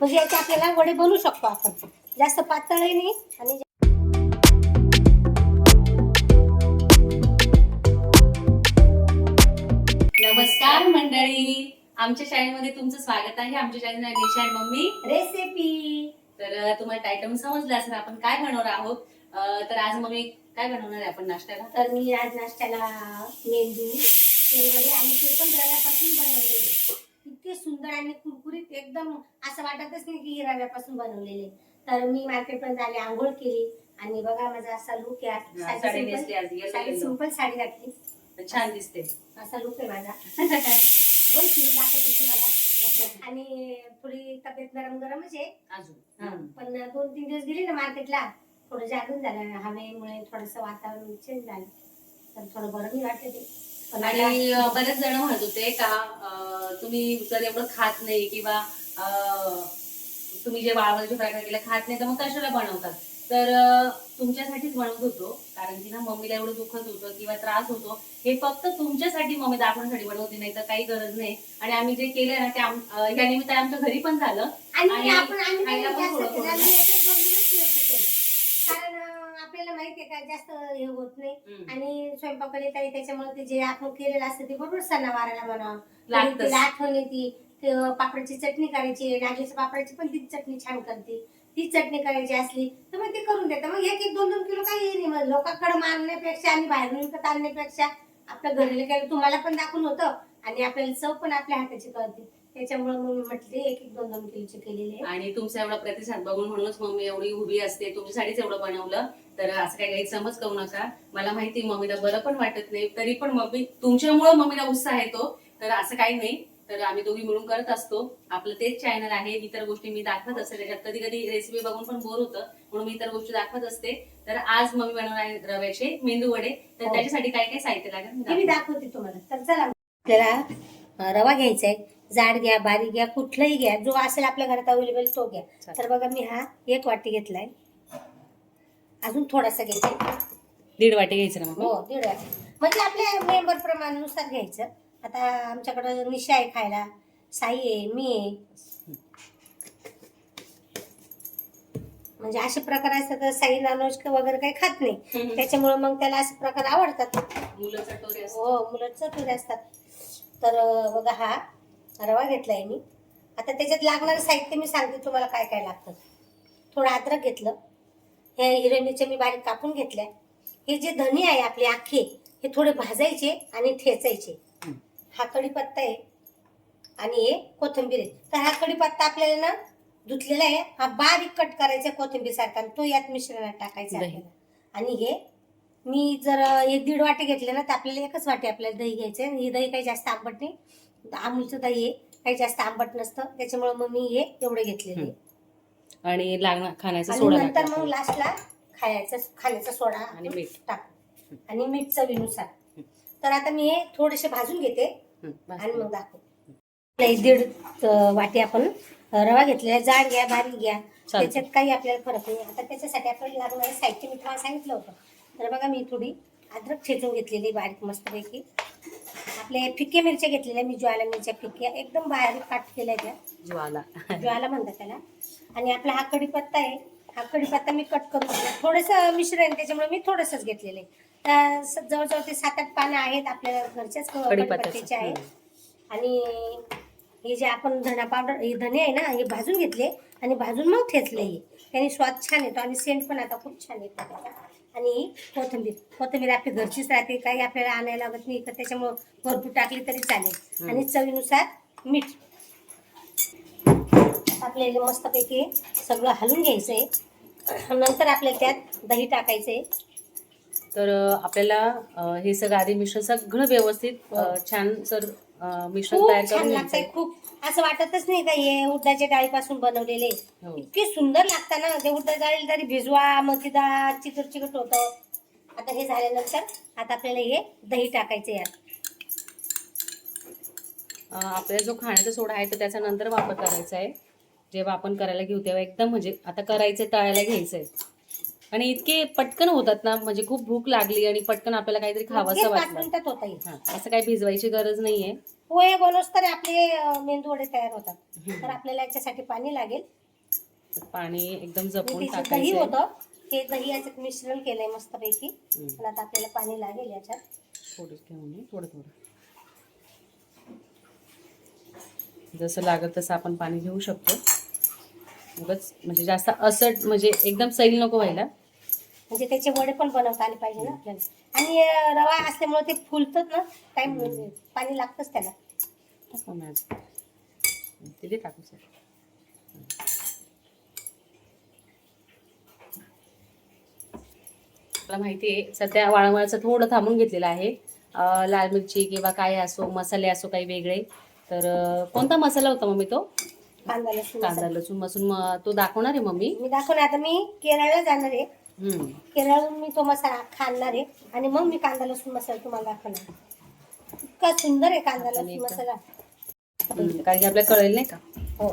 म्हणजे याचे आपल्याला वडे बनवू शकतो आपण, जास्त पातळही नाही आणि नमस्कार मंडळी, आमच्या शाळेमध्ये तुमचं स्वागत आहे. आमच्या शाळेचं नाव निशा आणि मम्मी रेसिपी. तर तुम्हाला टायटल समजलं असेल आपण काय बनवणार आहोत. तर आज मम्मी काय बनवणार आहे आपण नाश्त्याला? तर मी आज नाश्त्याला मेंदू वडे आणि ते पण रव्यापासून बनवलेले, इतके सुंदर आणि कुरकुरीत, एकदम असं वाटतच नाही की रव्यापासून बनवलेले. तर मी मार्केटपर्यंत आले, आंघोळ केली आणि बघा माझा असा लुक आहे. साडी सिंपल साडी घातली, छान दिसते, असा लुक आहे माझा. वय फिरून दाखवते तुम्हाला. आणि थोडी तब्येत गरम गरमच आहे अजून, पण 2-3 दिवस गेली ना मार्केटला, थोडं जागरण झालं, हवेमुळे थोडस वातावरण चेंज झालं, तर थोडं बरं नाही वाटत ते. आणि बरेच जण म्हणत होते का तुम्ही जर एवढं खात नाही किंवा तुम्ही जे वाळवण्याचे प्रकार केले खात नाही तर मग कशाला बनवतात. तर तुमच्यासाठीच बनवत होतो, कारण की ना मम्मीला एवढं दुखत होतं किंवा त्रास होतो, हे फक्त तुमच्यासाठी मम्मी दाखवण्यासाठी बनवते, नाही तर काही गरज नाही. आणि आम्ही जे केलंय ना ते या निमित्ताने आमच्या घरी पण झालं आणि आपण खायला पण थोडं थोडं झालं. कारण आपल्याला माहितीये का जास्त हे होत नाही आणि स्वयंपाकाला काही त्याच्यामुळे ते जे आपण केलेलं असतं ते बरोबर सणावाराला म्हणावं लागतंच. आठवण येते. ते पापडाची चटणी करायची, नागलीच्या पापडाची पण ती चटणी छान करते, ती चटणी करायची असली तर मग ते करून देतात. मग 1-2 किलो काही नाही, मग लोकांकडे मागण्यापेक्षा आणि बाहेरून विकत आणण्यापेक्षा आपल्या घरीला केलं तुम्हाला पण दाखवून होतं आणि आपल्याला चव पण आपल्या हाताची कळते. त्याच्यामुळे मग मी म्हटले 1-2 किलोचे केलेले. आणि तुमचा एवढा प्रतिसाद बघून म्हणूनच मम्मी एवढी उभी असते, तुमच्यासाठीच एवढं बनवलं. तर असं काही गैरसमज करू नका. मला माहिती मम्मीला बरं पण वाटत नाही, तरी पण मम्मी तुमच्यामुळे मम्मीला उत्साह येतो, तर असं काही नाही. तर आम्ही दोघी मिळून करत असतो. आपलं तेच चॅनल आहे, इतर गोष्टी मी दाखवत असते. त्याच्यात कधी कधी रेसिपी बघून पण बोर होतं, म्हणून मी इतर गोष्टी दाखवत असते. तर आज मम्मी बनवणार आहे रव्याचे मेंदू वडे. तर त्याच्यासाठी काय काय साहित्य लागेल मी दाखवते तुम्हाला. तर चला, आपल्याला रवा घ्यायचा आहे, जाड घ्या बारीक घ्या कुठलाही घ्या, जो असेल आपल्या घरात अवेलेबल तो घ्या. तर बघा मी हा 1 वाटी घेतलाय, अजून थोडासा घ्यायचा, 1.5 वाटी घ्यायचं ना. हो 1.5 वाटी, म्हणजे आपल्या मेंबर प्रमाणानुसार घ्यायचं. आता आमच्याकडे निशा आहे खायला, साई आहे, मी आहे, म्हणजे असे प्रकार असतात. तर साई नॉनव्हेज वगैरे काही खात नाही, त्याच्यामुळे मग त्याला असे प्रकार आवडतात. मुलं चटोरे असतात. हो, मुलं चटोरे असतात. तर बघा हा रवा घेतलाय मी. आता त्याच्यात लागणारं साहित्य मी सांगते तुम्हाला काय काय लागतं. थोडं अद्रक घेतलं, हे हिरव्या मिरच्या मी बारीक कापून घेतल्या. हे जे धने आहे आपले अख्खे, हे थोडे भाजायचे आणि ठेचायचे. हा कढीपत्ता आहे आणि हे कोथिंबीर आहे. तर हा कढीपत्ता आपल्याला ना धुतलेला आहे, हा बारीक कट करायचा कोथिंबीर सारखा, तो यात मिश्रणात टाकायचा आपल्याला. आणि हे मी जर 1-1.5 वाटी घेतले ना तर आपल्याला 1च वाटी आपल्याला दही घ्यायचं आहे. हे दही काही जास्त आंबट नाही, अमूलचं दही आहे, काही जास्त आंबट नसतं, त्याच्यामुळे मग मी हे एवढे घेतलेले. आणि लागणार खाण्याचा आणि सोडा, नंतर मग लास्टला खाण्याचा सोडा आणि मीठ टाकू आणि मीठ चवीनुसार. तर आता मी हे थोडेसे भाजून घेते आणि मग दाखवते. 1.5 वाटी आपण रवा घेतलेला, जाड घ्या बारीक घ्या, त्याच्यात काही आपल्याला फरक नाही. आता त्याच्यासाठी आपल्याला लागणारे साहित्य मी तुम्हाला सांगितलं होतं. तर बघा मी थोडी अद्रक ठेचून घेतलेली बारीक मस्तपैकी. आपले फिक्के मिरच्या घेतलेल्या मी, ज्वाला मिरच्या फिक्क्या एकदम बारीक काट केल्या, त्या ज्वाला म्हणतात त्याला. आणि आपला हा कढीपत्ता आहे, हा कढीपत्ता मी कट करून घेतला. थोडंसं मिश्रण त्याच्यामुळे मी थोडंसंच घेतलेलं आहे. तर जवळजवळ ते 7-8 पानं आहेत आपल्या घरच्याच कढीपत्त्याचे आहेत. आणि हे जे आपण धना पावडर, हे धने आहे ना, हे भाजून घेतले आणि भाजून मग ठेचले. त्याने स्वाद छान येतो आणि सेंट पण आता खूप छान येतो त्याचा. आणि कोथिंबीर आपली घरचीच राहते, काही आपल्याला आणायला लागत नाही, तर त्याच्यामुळे भरपूर टाकली तरी चालेल. आणि चवीनुसार मीठ. आपल्याला मस्तपैकी सगळं हलवून घ्यायचंय. नंतर आपल्याला त्यात दही टाकायचंय. तर आपल्याला हे सगळं आधी मिश्रण सगळं व्यवस्थित छान सर मिश्रण तयार करून लागतंय. खूप असं वाटतच नाही का हे उडदाच्या डाळीपासून बनवलेले, इतके सुंदर लागतात ना. ते उडदाच्या डाळीला तरी भिजवा, मग ती डाळ चिकट होतं. आता हे झाल्यानंतर आता आपल्याला हे दही टाकायचं यात. आपल्याला जो खाण्याचा सोडा आहे तर त्याचा नंतर वापर करायचा आहे. जेव्हा आपण करायला घेऊ तेव्हा एकदम म्हणजे आता करायचंय, तळायला घ्यायचंय. आणि इतके पटकन होतात ना, म्हणजे खूप भूक लागली आणि पटकन आपल्याला काहीतरी खावंसं वाटलं, असं काही भिजवायची गरज नाहीये. पोहे बनवस तर आपले मेंदू वडे तयार होतात. तर आपल्याला याच्यासाठी पाणी लागेल. पाणी एकदम जपून दही टाकायचं. होतं, ते दही याच्यात मिश्रण केलंय मस्तपैकी. पण आता आपल्याला पाणी लागेल याच्यात. थोडं थोडं जसं लागत तसं आपण पाणी घेऊ शकतो. उगाच म्हणजे जास्त असट म्हणजे एकदम सैल नको व्हायला. म्हणजे त्याचे वडे पण बनवता आले पाहिजे ना आपल्याला. आणि रवा असल्यामुळे ते फुलतात ना, टाइम पाणी लागतंच त्याला. तिथे टाकू सर. मला माहिती आहे सध्या वाळवण्याचं थोडं थांबून घेतलेलं आहे. लाल मिरची किंवा काय असो, मसाले असो काही वेगळे. तर कोणता मसाला होता मम्मी तो? कांदा लसूण मसून तो दाखवणार आहे मम्मी. मी दाखवणार. आता मी केरळला जाणार आहे. केरळहून मी तो मसाला खाणार आहे आणि मग मी कांदा लसूण मसाला तुम्हाला दाखवणार. इतका सुंदर आहे कांदा लसूण मसाला. कारण की आपल्याला कळेल नाही का. हो,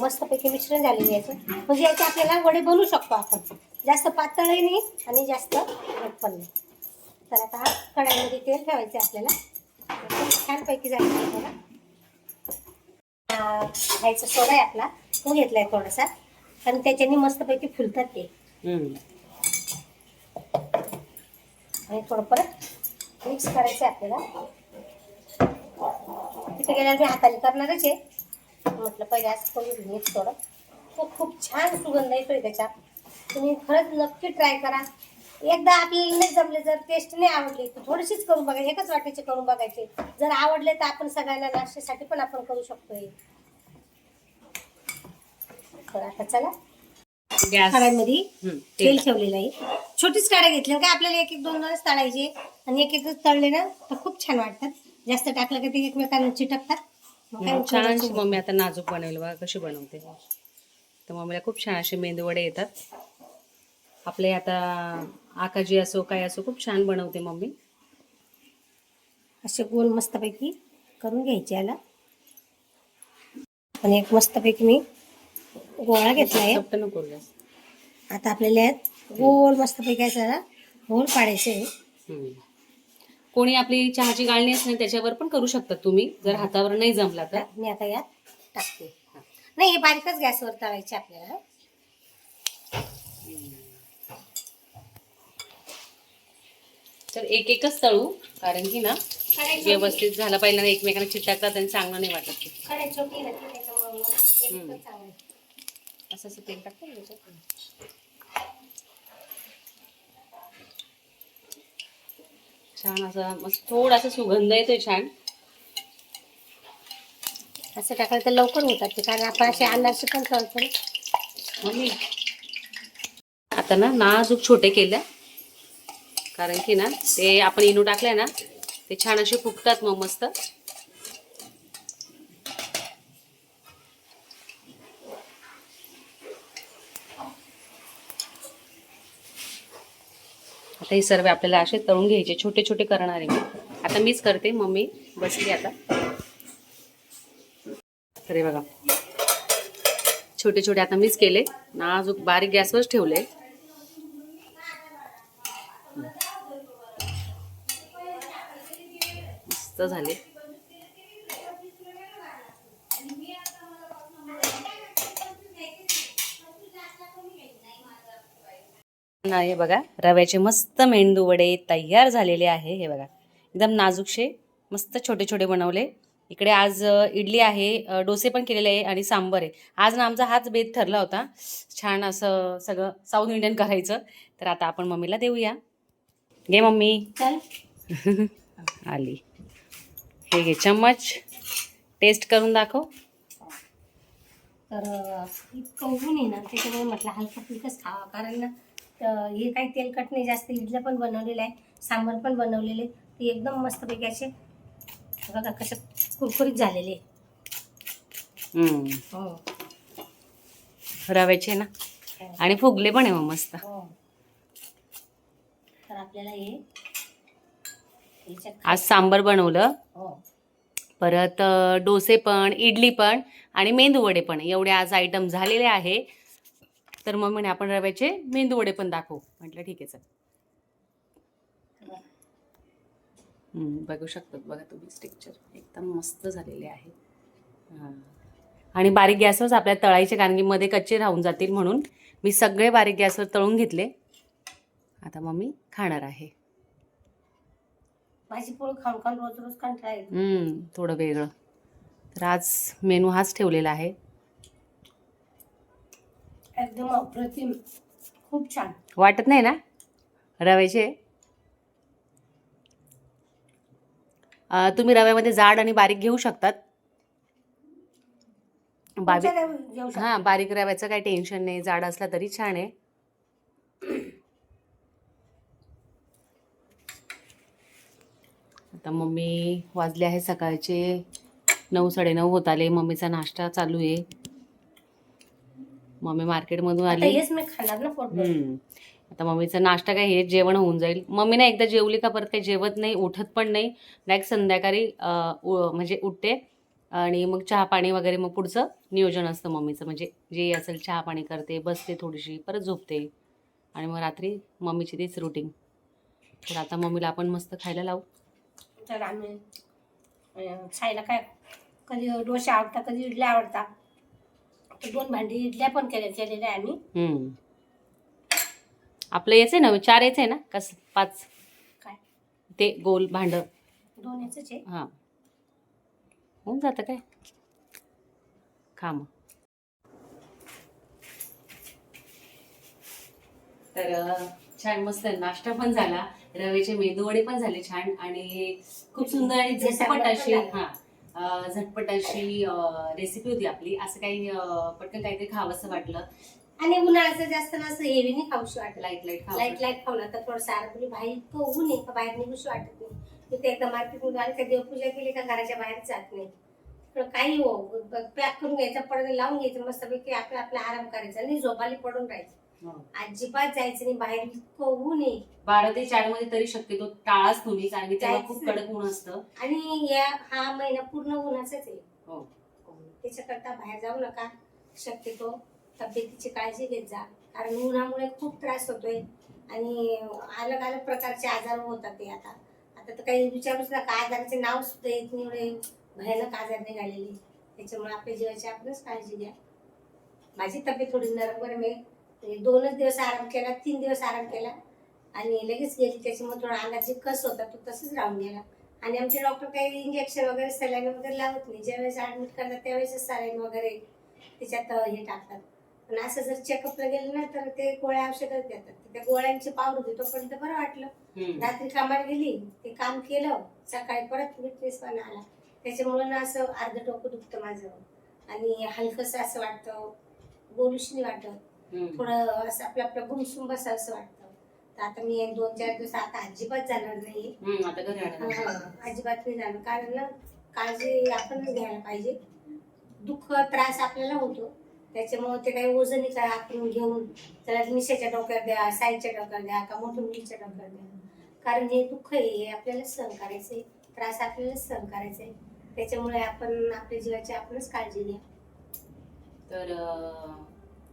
मस्तपैकी मिश्रण झालेलं याचं. म्हणजे याचे आपल्याला वडे बनवू शकतो आपण. जास्त पातळही नाही आणि जास्त घट्ट पण नाही. तर आता कढईमध्ये तेल ठेवायचं आपल्याला. छानपैकी झालेलं आहे बघा. खायचा सोडा आहे आपला, तो घेतलाय थोडासा. कारण त्याच्याने मस्तपैकी फुलतात ते. आणि थोडं परत मिक्स करायचं आहे आपल्याला. तिथे गेल्यावर मी हाताने करणारच आहे. म्हटलं पहिले असं करून मिक्स थोडं. तो खूप छान सुगंध येतोय त्याचा. तुम्ही खरंच नक्की ट्राय करा. एकदा आपल्याला नाही जमले, जर टेस्ट नाही आवडली तर थोडीशीच करून बघायची, एकच वाटीचे करून बघायचे. जर आवडले तर आपण सगळ्यांना नाश्त्यासाठी पण आपण करू शकतोय. तर आता चला, कढईमध्ये तेल ठेवलेलं आहे. छोटीच कढई घेतली काय आपल्याला एक एक दोन दोनच तळायचे. आणि एक एकच तळले ना तर खूप छान वाटतात. जास्त टाकलं की ते एकमेकांना चिटकतात. छान. मम्मी आता नाजूक बनवेल बघा कशी बनवते. तर मम्मीला खूप छान असे मेंदूवडे येतात. आपले आता आकाजी असो काय असो खूप छान बनवते मम्मी. असे गोल मस्तपैकी करून घ्यायचे याला. आणि एक मस्तपैकी मी गोळा घेतलाय. आता आपल्याला यात गोल मस्तपैकी असा गोल पाडायचे. कोणी आपली चहाची गाळणी असते त्याच्यावर पण करू शकतात तुम्ही, जर हातावर नाही जमला तर. मी आता यात टाकते. नाही, हे बारीकच गॅसवर तळायचे आपल्याला. तर एक एकच तळू, कारण की ना व्यवस्थित झाला पाहिजे ना, एकमेकांना चिटकतात आणि चांगलं नाही वाटत. असं असं तेल टाकतं छान. असं मस्त थोडासा सुगंध येतोय छान. असं टाकायला तर लवकर होतात ते, कारण आपण असे अनारसे पण तळतो. मम्मी आता ना नाजूक छोटे केल्या, कारण की ना ते आपण इनो टाकलंय ना ते छान असे फुगतात मग मस्त. आता हे सर्व आपल्याला असे तळून घ्यायचे. छोटे छोटे करणार आहे मी. आता मीच करते, मम्मी बसली आता. अरे बघा छोटे छोटे आता मीच केले. नाजूक बारीक गॅसवरच ठेवले. मस्त झाले. हे बघा रव्याचे मस्त मेंदू वडे तयार झालेले आहे. हे बघा एकदम नाजूकशे मस्त छोटे छोटे बनवले. इकडे आज इडली आहे, डोसे पण केलेले आहे आणि सांबर आहे. आज ना आमचा हाच बेत ठरला होता छान असं सगळं साऊथ इंडियन करायचं. तर आता आपण मम्मीला देऊया. घे मम्मी. आली. हे घे चम्मच, टेस्ट करून दाखव. तर इतकं ऊन आहे ना, त्याच्यामुळे म्हटलं हलकं फुलकंच खावा. कारण ना हे काही तेलकट नाही जास्त. इडल्या पण बनवलेलं आहे, सांबार पण बनवलेले. ते एकदम मस्तपैकी असे बघा कसे कुरकुरीत झालेले. रव्याचे ना आणि फुगले पण आहे मग मस्त. तर आपल्याला हे आज सांबार बनवलं, परत डोसे पण, इडली पण आणि मेंदू वडे पण. एवढे आज आयटम झालेले आहे. तर मग म्हणे आपण रव्याचे मेंदू वडे पण दाखवू. म्हटलं ठीक आहे चल. बघू शकतात बघा तुम्ही स्ट्रक्चर एकदम मस्त झालेले आहे. आणि बारीक गॅसवरच आपल्या तळायचे, कारण की मध्ये कच्चे राहून जातील म्हणून मी सगळे बारीक गॅसवर तळून घेतले. आता मम्मी खाणार आहे. भाजी पोळी खाऊन खाऊन रोज रोज कंटाळा येतो. थोडं वेगळं. तर आज मेनू हाच ठेवलेला आहे. एकदम अप्रतिम, खूप छान वाटत नाही ना रव्याचे? तुम्ही रव्यामध्ये जाड आणि बारीक घेऊ शकतात. कोणत्या घेऊ शकतो? हां, बारीक रव्याचं काही टेन्शन नाही, जाड असला तरी छान आहे. आता मम्मी वाजले आहे सकाळचे 9, 9:30 होत आले. मम्मीचा नाश्ता चालू आहे. मम्मी मार्केटमधून आता आली. हेच मी खाणार ना पोटभर. आता मम्मीचा नाश्ता काय, हे जेवण होऊन जाईल. मम्मी ना एकदा जेवली का परत काही जेवत नाही, उठत पण नाही. डायरेक्ट संध्याकाळी म्हणजे उठते आणि मग चहा पाणी वगैरे मग पुढचं नियोजन असतं मम्मीचं. म्हणजे जे असेल चहा पाणी करते, बसते थोडीशी, परत झोपते आणि मग रात्री मम्मीची तीच रुटीन. तर आता मम्मीला आपण मस्त खायला लावू. तर आम्ही खायला काय, कधी डोसे आवडतात, कधी इडल्या आवडतात. तर 2 भांडी इडल्या पण केलेल्या आहे आम्ही. आपलं याच आहे ना, 4 याच आहे ना, कसं 5 काय ते गोल भांड 2 याचंच आहे. हां, होऊन जातं काय. खा मग. तर छान मस्त नाश्ता पण झाला, रव्याचे मेदूवडे पण झाले छान आणि खूप सुंदर आणि झटपट अशी झटपट अशी रेसिपी होती आपली. असं काही पटकन काहीतरी खावंसं वाटलं. आणि उन्हाळ्याचं जास्त ना असं हेवी नाही खाऊशी वाटत. लाईट लाईट खाऊन आता थोडंसं आराम. बाहेर इतकं ऊन आहे का बाहेर निघूशी वाटत नाही. तिथे एकदा मार्केटमध्ये आली का देवपूजा केली का घराच्या बाहेर जात नाही. काही हो, पॅक करून घ्यायचं, पडदे लावून घ्यायचं, मस्तपैकी आपला आराम करायचा आणि झोपाली पडून राहायचं. अजिबात जायचं नाही बाहेर, इतकं ऊन आहे. 12 ते 4 मध्ये तरी शक्यतो टाळाच तुम्ही, कारण की तेव्हा खूप कडक ऊन असतं आणि हा महिना पूर्ण उन्हाचाच आहे. त्याच्याकरता बाहेर जाऊ नका. शक्यतो तब्येतीची काळजी घेत जा, कारण उन्हामुळे खूप त्रास होतोय आणि अलग अलग प्रकारचे आजार होतात. ते आता तर काही विचारूच नका. आजाराचे नाव सुद्धा येत नाही, एवढे भयानक आजार निघालेले. त्याच्यामुळे आपल्या जीवाची आपणच काळजी घ्या. माझी तब्येत थोडी नरम गरम आहे. 2च दिवस आराम केला, 3 दिवस आराम केला आणि लगेच गेली. त्याच्यामुळे थोडा अंगात जे कस होता तो तसंच राहून गेला. आणि आमचे डॉक्टर काही इंजेक्शन वगैरे सलाईन वगैरे लावत नाही. ज्यावेळेस ऍडमिट करतात त्यावेळेस सलाईन वगैरे त्याच्यात हे टाकतात. पण असं जर चेकअपला गेलं ना तर ते गोळ्या औषधं देतात. त्या गोळ्यांची पावडर होती तोपर्यंत बरं वाटलं. रात्री कामाला गेली, ते काम केलं, सकाळी परत विटनेसपणा आला. त्याच्यामुळे ना असं अर्ध डोकं दुखतं माझं आणि हलकंसं असं वाटतं, बोलूशी नाही वाटत. थोडं असं आपलं गुमसुम बसावं असं वाटतं. तर आता मी 2-4 दिवस आता अजिबात जाणार नाही. अजिबात नाही जाणार, कारण ना काळजी आपणच घ्यायला पाहिजे. दुःख त्रास आपल्याला होतो, त्याच्यामुळे ते काही वजन आपण घेऊन त्याला निशाच्या डोक्यात द्या, साईच्या डोक्यात द्या का मोठ्या मुलीच्या डोक्यात द्या. कारण हे दुःख आहे आपल्याला सहन करायचंय, त्रास आपल्याला सहन करायचंय. त्याच्यामुळे आपण आपल्या जीवाची आपणच काळजी घ्या. तर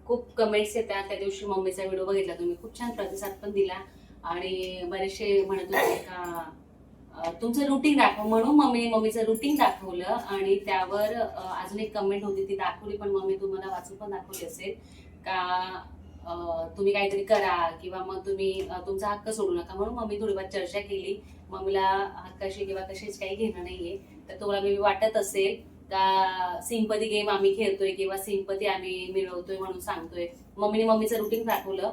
खूप कमेंट्स येतात. त्या दिवशी मम्मीचा व्हिडिओ बघितला तुम्ही, खूप छान प्रतिसाद पण दिला आणि बरेचसे म्हणत होते का तुमचं रुटीन दाखव, म्हणून मम्मीचं रुटीन दाखवलं. आणि त्यावर अजून एक कमेंट होती, ती दाखवली पण मम्मी तुम्हाला वाचून पण दाखवली असेल का तुम्ही काहीतरी करा किंवा मग तुम्ही तुमचा हक्क सोडू नका. म्हणून मम्मी थोडीफार चर्चा केली. मम्मीला हक्काशी किंवा कशीच काही घेणं नाहीये. तर तुम्हाला मी वाटत असेल का सिंपती गेम आम्ही खेळतोय किंवा सिंपती आम्ही मिळवतोय म्हणून सांगतोय. मम्मीचं रुटीन दाखवलं,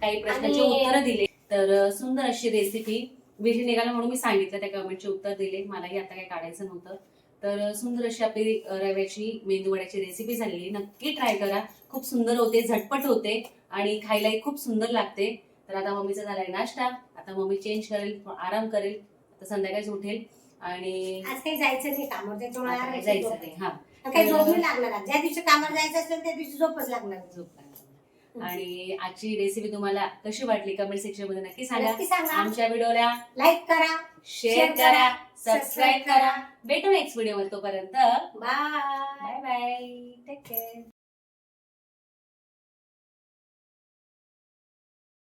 काही प्रश्नांची उत्तरं दिले. तर सुंदर अशी रेसिपी विधी निघाला म्हणून मी सांगितलं, त्या कमेंटचे उत्तर दिले. मलाही आता काही काढायचं नव्हतं. तर सुंदर अशी आपली रव्याची मेदूवड्याची रेसिपी झालेली. नक्की ट्राय करा, खूप सुंदर होते, झटपट होते आणि खायलाही खूप सुंदर लागते. तर आता मम्मीचा झालाय नाश्ता, आता मम्मी चेंज करेल, आराम करेल, आता संध्याकाळीच उठेल आणि आज काही जायचं नाही कामावर, त्याच्यामुळे जायचं नाही. काही झोप नाही लागणार. ज्या दिवशी कामावर जायचं असेल त्या दिवशी झोपच लागणार. आणि आजची रेसिपी तुम्हाला कशी वाटली कमेंट सेक्शन मध्ये नक्की नक्की सांगा. आमच्या व्हिडिओला लाईक करा, शेअर करा, सबस्क्राईब करा. भेटू नेक्स्ट व्हिडिओ मध्ये. तोपर्यंत बाय बाय, टेक केअर.